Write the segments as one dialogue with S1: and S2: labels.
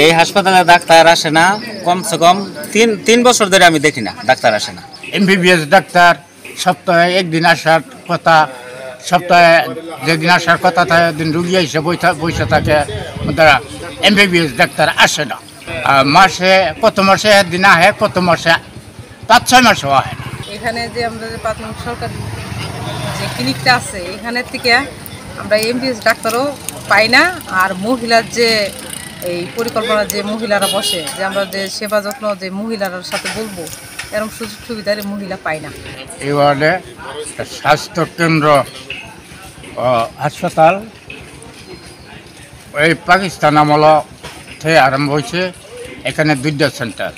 S1: এই হাসপাতালে ডাক্তার আসে না, কমসে কম তিন বছর ধরে আমি দেখি না ডাক্তার আসে না।
S2: এমবিবিএস ডাক্তার সপ্তাহে একদিন আসার কথা, সপ্তাহে যেদিন আসার কথা থাকে দিন রুগী এসে বসে থাকে, এমবিবিএস ডাক্তার আসে না। মাসে কত মাসে একদিন আহে, কত মাসে 5-6 মাসও আহে না।
S3: এখানে যে আমরা যে প্রাথমিক সরকারি যে ক্লিনিকটা আছে এখানের থেকে আমরা এমবিবিএস ডাক্তারও পাই না। আর মহিলার যে এই পরিকল্পনা যে মহিলারা বসে, যে আমরা যে সেবা যত্ন যে মহিলার সাথে বলবো, এরকম সুযোগ সুবিধার মহিলা পাই না।
S2: এই ওয়ার্ডে স্বাস্থ্যকেন্দ্র হাসপাতাল এই পাকিস্তান আমল থেকে আরম্ভ হয়েছে। এখানে 2টা সেন্টার,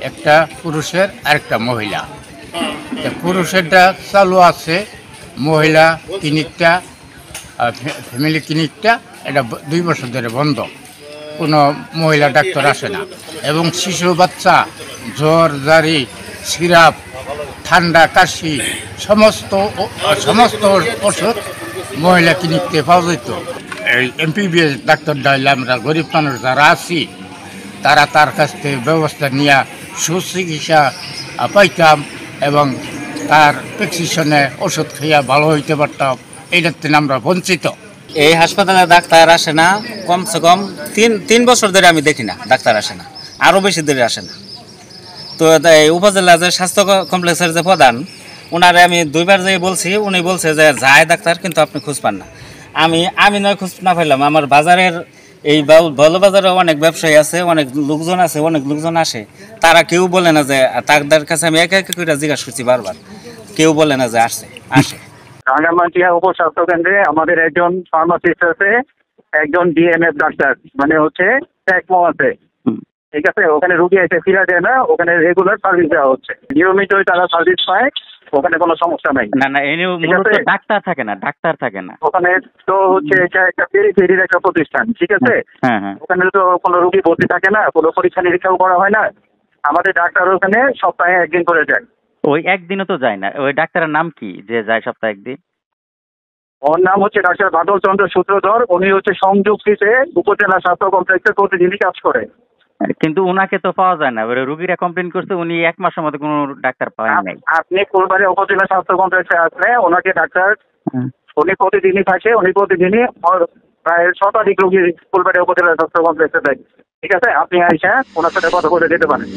S2: একটা পুরুষের আর একটা মহিলা। পুরুষেরটা চালু আছে, মহিলা ক্লিনিকটা ফ্যামিলি ক্লিনিকটা এটা 2 বছর ধরে বন্ধ, কোনো মহিলা ডাক্তার আসে না। এবং শিশু বাচ্চা জ্বর জারি সিরাপ ঠান্ডা কাশি সমস্ত ওষুধ মহিলা ক্লিনিকতে পাওয়া যেত। এই এমবিবিএস ডাক্তার ডাইলে আমরা গরিব মানুষ যারা আছি তারা তার কাছ থেকে ব্যবস্থা নিয়ে সুচিকিৎসা পাইতাম এবং তার প্রেসক্রিপশনে ওষুধ খাইয়া ভালো হইতে পারতাম। এইটার থেকে আমরা বঞ্চিত।
S1: এই হাসপাতালে ডাক্তার আসে না, কমসে কম তিন বছর ধরে আমি দেখি না ডাক্তার আসে না, আরও বেশি ধরে আসে না। তো এই উপজেলা যে স্বাস্থ্য কমপ্লেক্সের যে প্রধান, ওনারে আমি 2বার যেয়ে বলছি, উনি বলছে যে যায় ডাক্তার কিন্তু আপনি খোঁজ পান না। আমি নয় খোঁজ না পাইলাম, আমার বাজারের এই বাজারে অনেক ব্যবসায়ী আছে, অনেক লোকজন আছে, অনেক লোকজন আসে, তারা কেউ বলে না যে, তাদের কাছে আমি একে একে করে জিজ্ঞাসা করছি বারবার, কেউ বলে না যে আসে।
S4: রাঙ্গামাটিয়া উপস্বাস্থ্য কেন্দ্রে আমাদের একজন ফার্মাসিস্ট আছে, একজন ডিএমএফ ডাক্তার মানে হচ্ছে ট্যাকমো আছে, ঠিক আছে। ওখানে রুগী এসে ফিরা যায় না, ওখানে রেগুলার সার্ভিস দেওয়া হচ্ছে, নিয়মিতই তারা সার্ভিস পায়, ওখানে কোনো সমস্যা নাই।
S5: না ডাক্তার থাকে না
S4: ওখানে তো হচ্ছে এটা একটা পেরিফেরির একটা প্রতিষ্ঠান, ঠিক আছে। ওখানে তো কোনো রুগী ভর্তি থাকে না, কোনো পরীক্ষা নিরীক্ষাও করা হয় না। আমাদের ডাক্তার ওখানে সপ্তাহে একদিন করে যায়।
S5: ওই একদিনও তো যায় না। ওই ডাক্তারের নাম কি যে যায় সপ্তাহে একদিন?
S4: ওর নাম হচ্ছে ডাক্তার বাদল চন্দ্র সূত্রধর। উনি হচ্ছে সংযুক্তিতে উপজেলা স্বাস্থ্য কমপ্লেক্সে প্রতিদিনই কাজ করে।
S5: কিন্তু উনাকে তো পাওয়া যায় না। রোগীরা কমপ্লেন করছে, উনি 1 মাসের মধ্যে কোনো ডাক্তার পায় নাই।
S4: আপনি ফুলবাড়ি উপজেলা স্বাস্থ্য কমপ্লেক্সে আসলে ওনাকে ডাক্তার, উনি প্রতিদিনই থাকে, উনি প্রতিদিনই প্রায় 100 রোগী ফুলবাড়ি উপজেলা স্বাস্থ্য কমপ্লেক্সে দেয়, ঠিক আছে। আপনি আইসা ওনার সাথে কথা বলে যেতে পারেন।